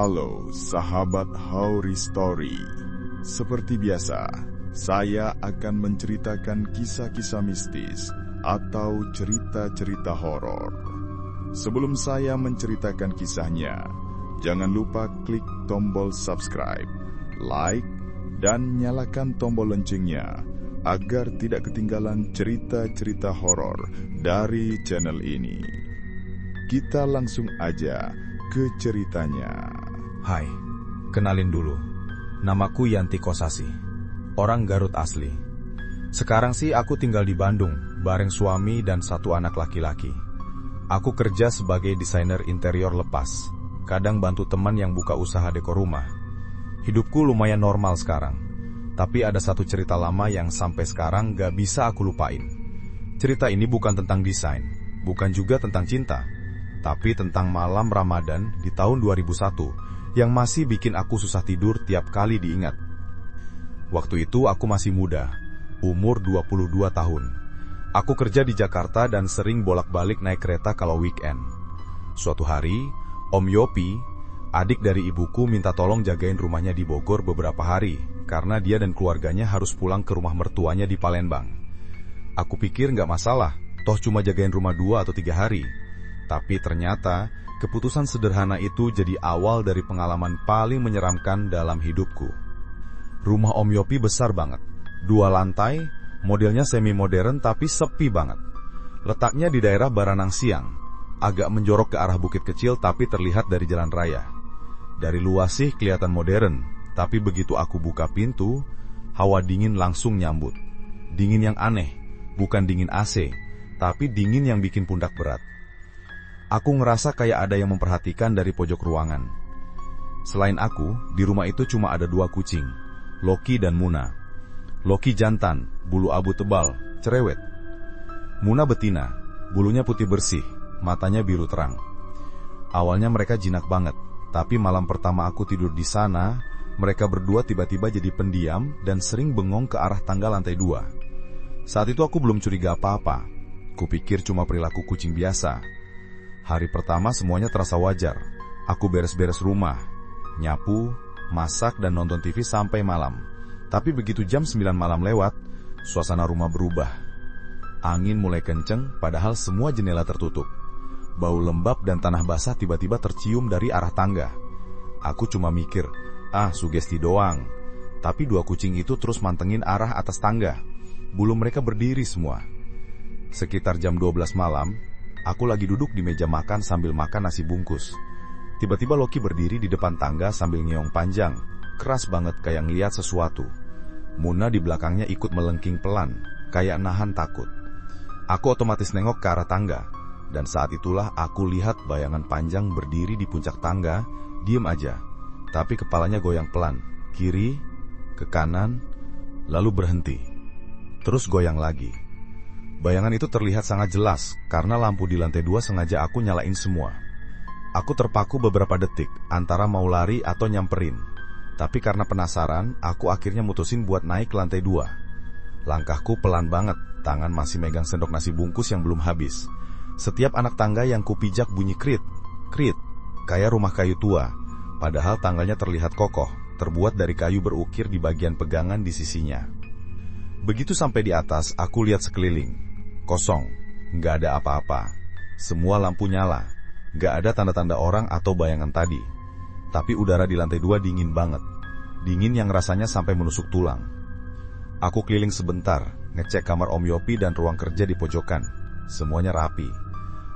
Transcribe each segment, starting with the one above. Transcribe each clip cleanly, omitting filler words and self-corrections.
Halo sahabat Hauri Story. Seperti biasa, saya akan menceritakan kisah-kisah mistis atau cerita-cerita horor. Sebelum saya menceritakan kisahnya, jangan lupa klik tombol subscribe, like, dan nyalakan tombol loncengnya agar tidak ketinggalan cerita-cerita horor dari channel ini. Kita langsung aja ke ceritanya. Hai, kenalin dulu. Namaku Yanti Kosasi, orang Garut asli. Sekarang sih aku tinggal di Bandung, bareng suami dan satu anak laki-laki. Aku kerja sebagai desainer interior lepas, kadang bantu teman yang buka usaha dekor rumah. Hidupku lumayan normal sekarang, tapi ada satu cerita lama yang sampai sekarang gak bisa aku lupain. Cerita ini bukan tentang desain, bukan juga tentang cinta, tapi tentang malam Ramadan di tahun 2001 yang masih bikin aku susah tidur tiap kali diingat. Waktu itu aku masih muda, umur 22 tahun. Aku kerja di Jakarta dan sering bolak-balik naik kereta kalau weekend. Suatu hari, Om Yopi, adik dari ibuku, minta tolong jagain rumahnya di Bogor beberapa hari, karena dia dan keluarganya harus pulang ke rumah mertuanya di Palembang. Aku pikir nggak masalah, toh cuma jagain rumah 2 atau 3 hari. Tapi ternyata, keputusan sederhana itu jadi awal dari pengalaman paling menyeramkan dalam hidupku. Rumah Om Yopi besar banget, 2 lantai, modelnya semi-modern tapi sepi banget. Letaknya di daerah Baranang Siang, agak menjorok ke arah bukit kecil tapi terlihat dari jalan raya. Dari luar sih kelihatan modern, tapi begitu aku buka pintu, hawa dingin langsung nyambut. Dingin yang aneh, bukan dingin AC, tapi dingin yang bikin pundak berat. Aku ngerasa kayak ada yang memperhatikan dari pojok ruangan. Selain aku, di rumah itu cuma ada 2 kucing, Loki dan Muna. Loki jantan, bulu abu tebal, cerewet. Muna betina, bulunya putih bersih, matanya biru terang. Awalnya mereka jinak banget, tapi malam pertama aku tidur di sana, mereka berdua tiba-tiba jadi pendiam dan sering bengong ke arah tangga lantai 2. Saat itu aku belum curiga apa-apa. Kupikir cuma perilaku kucing biasa. Hari pertama semuanya terasa wajar. Aku beres-beres rumah, nyapu, masak, dan nonton TV sampai malam. Tapi begitu jam 9 malam lewat, suasana rumah berubah. Angin mulai kenceng, padahal semua jendela tertutup. Bau lembab dan tanah basah tiba-tiba tercium dari arah tangga. Aku cuma mikir, sugesti doang. Tapi 2 kucing itu terus mantengin arah atas tangga. Bulu mereka berdiri semua. Sekitar jam 12 malam, aku lagi duduk di meja makan sambil makan nasi bungkus. Tiba-tiba Loki berdiri di depan tangga sambil ngeong panjang, keras banget kayak ngeliat sesuatu. Muna di belakangnya ikut melengking pelan, kayak nahan takut. Aku otomatis nengok ke arah tangga, dan saat itulah aku lihat bayangan panjang berdiri di puncak tangga, diem aja. Tapi kepalanya goyang pelan, kiri, ke kanan, lalu berhenti. Terus goyang lagi. Bayangan itu terlihat sangat jelas, karena lampu di lantai 2 sengaja aku nyalain semua. Aku terpaku beberapa detik, antara mau lari atau nyamperin. Tapi karena penasaran, aku akhirnya mutusin buat naik ke lantai 2. Langkahku pelan banget, tangan masih megang sendok nasi bungkus yang belum habis. Setiap anak tangga yang kupijak bunyi krit, krit, kayak rumah kayu tua. Padahal tangganya terlihat kokoh, terbuat dari kayu berukir di bagian pegangan di sisinya. Begitu sampai di atas, aku lihat sekeliling. Kosong, nggak ada apa-apa. Semua lampu nyala, nggak ada tanda-tanda orang atau bayangan tadi. Tapi udara di lantai 2 dingin banget. Dingin yang rasanya sampai menusuk tulang. Aku keliling sebentar, ngecek kamar Om Yopi dan ruang kerja di pojokan. Semuanya rapi.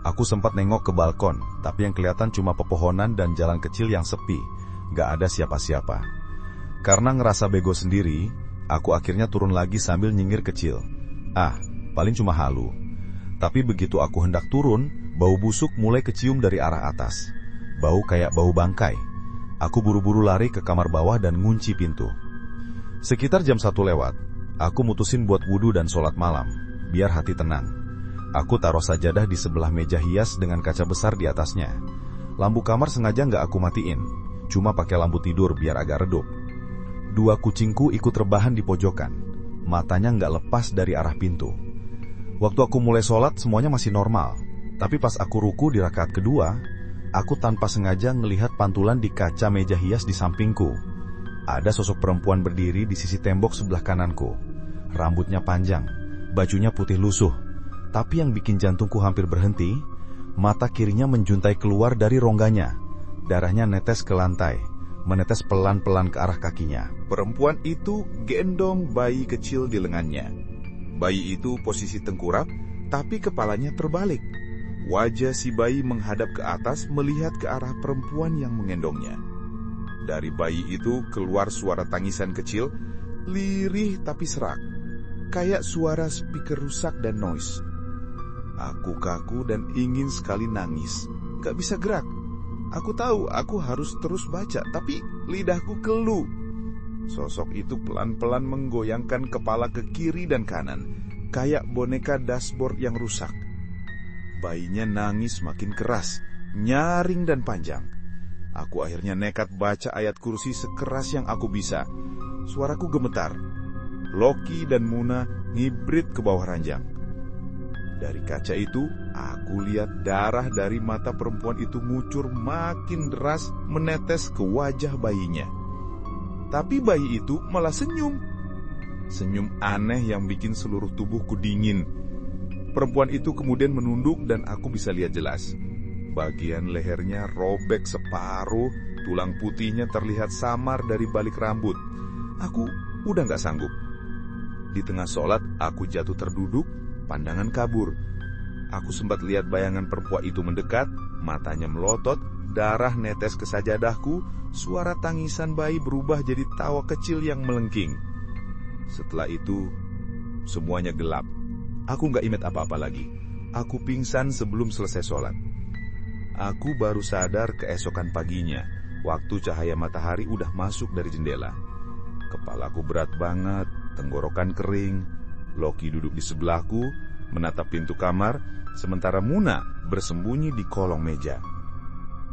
Aku sempat nengok ke balkon, tapi yang kelihatan cuma pepohonan dan jalan kecil yang sepi. Nggak ada siapa-siapa. Karena ngerasa bego sendiri, aku akhirnya turun lagi sambil nyengir kecil. Paling cuma halu. Tapi begitu aku hendak turun, bau busuk mulai kecium dari arah atas. Bau kayak bau bangkai. Aku buru-buru lari ke kamar bawah dan ngunci pintu. Sekitar jam 1 lewat, aku mutusin buat wudu dan sholat malam, biar hati tenang. Aku taruh sajadah di sebelah meja hias dengan kaca besar di atasnya. Lampu kamar sengaja nggak aku matiin, cuma pakai lampu tidur biar agak redup. 2 kucingku ikut rebahan di pojokan. Matanya nggak lepas dari arah pintu. Waktu aku mulai sholat semuanya masih normal. Tapi pas aku ruku di rakaat kedua, aku tanpa sengaja melihat pantulan di kaca meja hias di sampingku. Ada sosok perempuan berdiri di sisi tembok sebelah kananku. Rambutnya panjang, bajunya putih lusuh. Tapi yang bikin jantungku hampir berhenti, mata kirinya menjuntai keluar dari rongganya. Darahnya netes ke lantai, menetes pelan-pelan ke arah kakinya. Perempuan itu gendong bayi kecil di lengannya. Bayi itu posisi tengkurap, tapi kepalanya terbalik. Wajah si bayi menghadap ke atas melihat ke arah perempuan yang menggendongnya. Dari bayi itu keluar suara tangisan kecil, lirih tapi serak, kayak suara speaker rusak dan noise. Aku kaku dan ingin sekali nangis, gak bisa gerak. Aku tahu aku harus terus baca, tapi lidahku kelu. Sosok itu pelan-pelan menggoyangkan kepala ke kiri dan kanan, kayak boneka dashboard yang rusak. Bayinya nangis makin keras, nyaring dan panjang. Aku akhirnya nekat baca ayat kursi sekeras yang aku bisa. Suaraku gemetar. Loki dan Muna ngibrit ke bawah ranjang. Dari kaca itu, aku lihat darah dari mata perempuan itu ngucur makin deras menetes ke wajah bayinya. Tapi bayi itu malah senyum. Senyum aneh yang bikin seluruh tubuhku dingin. Perempuan itu kemudian menunduk dan aku bisa lihat jelas. Bagian lehernya robek separuh, tulang putihnya terlihat samar dari balik rambut. Aku udah gak sanggup. Di tengah sholat, aku jatuh terduduk, pandangan kabur. Aku sempat lihat bayangan perempuan itu mendekat, matanya melotot, darah netes ke sajadahku, suara tangisan bayi berubah jadi tawa kecil yang melengking. Setelah itu, semuanya gelap. Aku gak ingat apa-apa lagi. Aku pingsan sebelum selesai sholat. Aku baru sadar keesokan paginya, waktu cahaya matahari udah masuk dari jendela. Kepalaku berat banget, tenggorokan kering. Loki duduk di sebelahku, menatap pintu kamar, sementara Muna bersembunyi di kolong meja.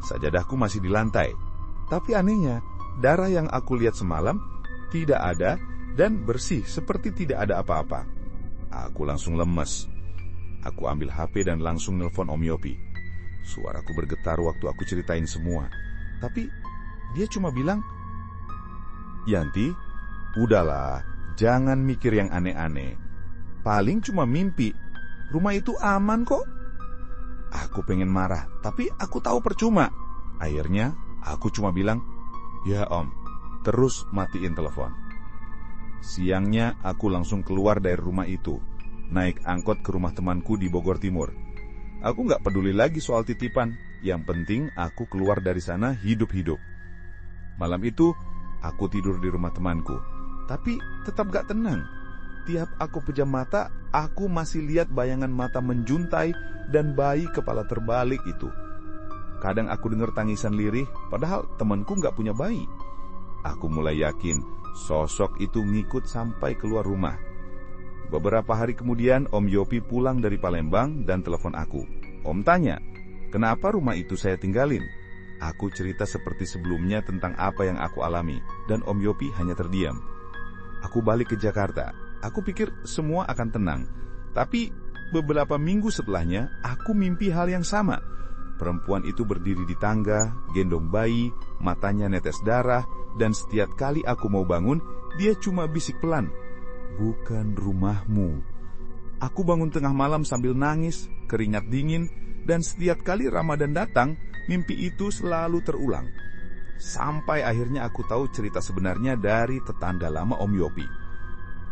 Sajadahku masih di lantai, tapi anehnya, darah yang aku lihat semalam tidak ada dan bersih seperti tidak ada apa-apa. Aku langsung lemes. Aku ambil HP dan langsung nelpon Om Yopi. Suaraku bergetar waktu aku ceritain semua. Tapi dia cuma bilang, "Yanti, udahlah, jangan mikir yang aneh-aneh. Paling cuma mimpi. Rumah itu aman kok." Aku pengen marah, tapi aku tahu percuma. Akhirnya aku cuma bilang, "Ya Om," terus matiin telepon. Siangnya aku langsung keluar dari rumah itu, naik angkot ke rumah temanku di Bogor Timur. Aku gak peduli lagi soal titipan, yang penting aku keluar dari sana hidup-hidup. Malam itu, aku tidur di rumah temanku, tapi tetap gak tenang. Tiap aku pejam mata, aku masih lihat bayangan mata menjuntai dan bayi kepala terbalik itu. Kadang aku dengar tangisan lirih, padahal temanku gak punya bayi. Aku mulai yakin, sosok itu ngikut sampai keluar rumah. Beberapa hari kemudian, Om Yopi pulang dari Palembang dan telepon aku. Om tanya, kenapa rumah itu saya tinggalin? Aku cerita seperti sebelumnya tentang apa yang aku alami, dan Om Yopi hanya terdiam. Aku balik ke Jakarta. Aku pikir semua akan tenang. Tapi beberapa minggu setelahnya, aku mimpi hal yang sama. Perempuan itu berdiri di tangga, gendong bayi, matanya netes darah, dan setiap kali aku mau bangun, dia cuma bisik pelan, "Bukan rumahmu." Aku bangun tengah malam sambil nangis, keringat dingin, dan setiap kali Ramadan datang, mimpi itu selalu terulang. Sampai akhirnya aku tahu cerita sebenarnya dari tetangga lama Om Yopi.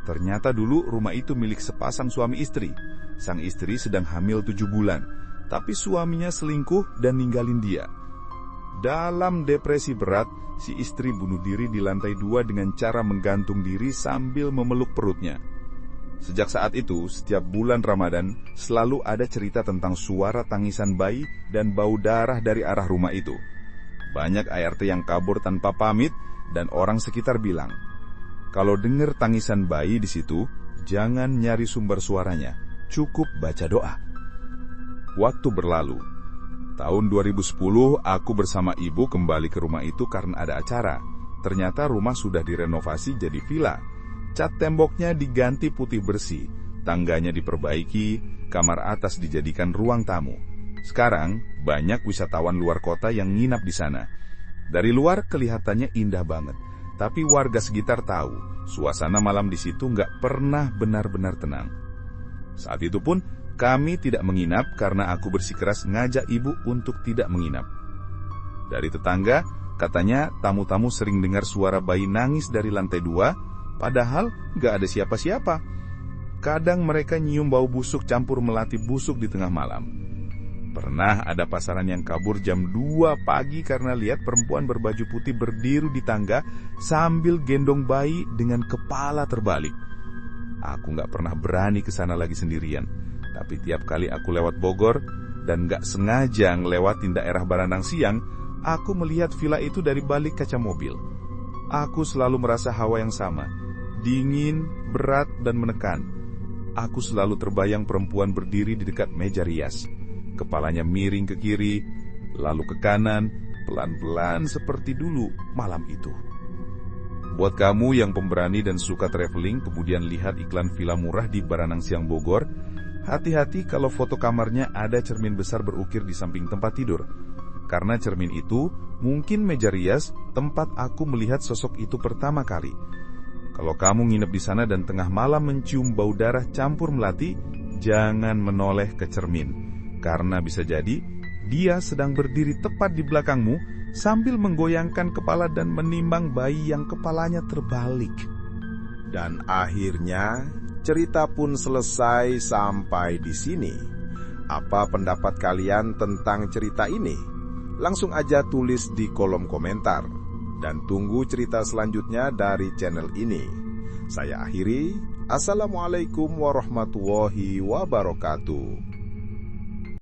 Ternyata dulu rumah itu milik sepasang suami istri. Sang istri sedang hamil 7 bulan, tapi suaminya selingkuh dan ninggalin dia. Dalam depresi berat, si istri bunuh diri di lantai 2 dengan cara menggantung diri sambil memeluk perutnya. Sejak saat itu, setiap bulan Ramadan selalu ada cerita tentang suara tangisan bayi dan bau darah dari arah rumah itu. Banyak ART yang kabur tanpa pamit dan orang sekitar bilang, kalau dengar tangisan bayi di situ, jangan nyari sumber suaranya, cukup baca doa. Waktu berlalu. Tahun 2010, aku bersama ibu kembali ke rumah itu karena ada acara. Ternyata rumah sudah direnovasi jadi villa. Cat temboknya diganti putih bersih, tangganya diperbaiki, kamar atas dijadikan ruang tamu. Sekarang, banyak wisatawan luar kota yang nginap di sana. Dari luar kelihatannya indah banget, tapi warga sekitar tahu, suasana malam di situ nggak pernah benar-benar tenang. Saat itu pun, kami tidak menginap karena aku bersikeras ngajak ibu untuk tidak menginap. Dari tetangga, katanya tamu-tamu sering dengar suara bayi nangis dari lantai 2, padahal nggak ada siapa-siapa. Kadang mereka nyium bau busuk campur melati busuk di tengah malam. Pernah ada pasaran yang kabur jam 2 pagi karena lihat perempuan berbaju putih berdiri di tangga sambil gendong bayi dengan kepala terbalik. Aku nggak pernah berani ke sana lagi sendirian, tapi tiap kali aku lewat Bogor dan nggak sengaja ngelewatin daerah Baranang Siang, aku melihat villa itu dari balik kaca mobil. Aku selalu merasa hawa yang sama, dingin, berat, dan menekan. Aku selalu terbayang perempuan berdiri di dekat meja rias. Kepalanya miring ke kiri, lalu ke kanan, pelan-pelan seperti dulu malam itu. Buat kamu yang pemberani dan suka traveling, kemudian lihat iklan villa murah di Baranang Siang Bogor, hati-hati kalau foto kamarnya ada cermin besar berukir di samping tempat tidur. Karena cermin itu mungkin meja rias tempat aku melihat sosok itu pertama kali. Kalau kamu nginep di sana dan tengah malam mencium bau darah campur melati, jangan menoleh ke cermin. Karena bisa jadi dia sedang berdiri tepat di belakangmu sambil menggoyangkan kepala dan menimbang bayi yang kepalanya terbalik. Dan akhirnya cerita pun selesai sampai di sini. Apa pendapat kalian tentang cerita ini? Langsung aja tulis di kolom komentar. Dan tunggu cerita selanjutnya dari channel ini. Saya akhiri. Assalamualaikum warahmatullahi wabarakatuh.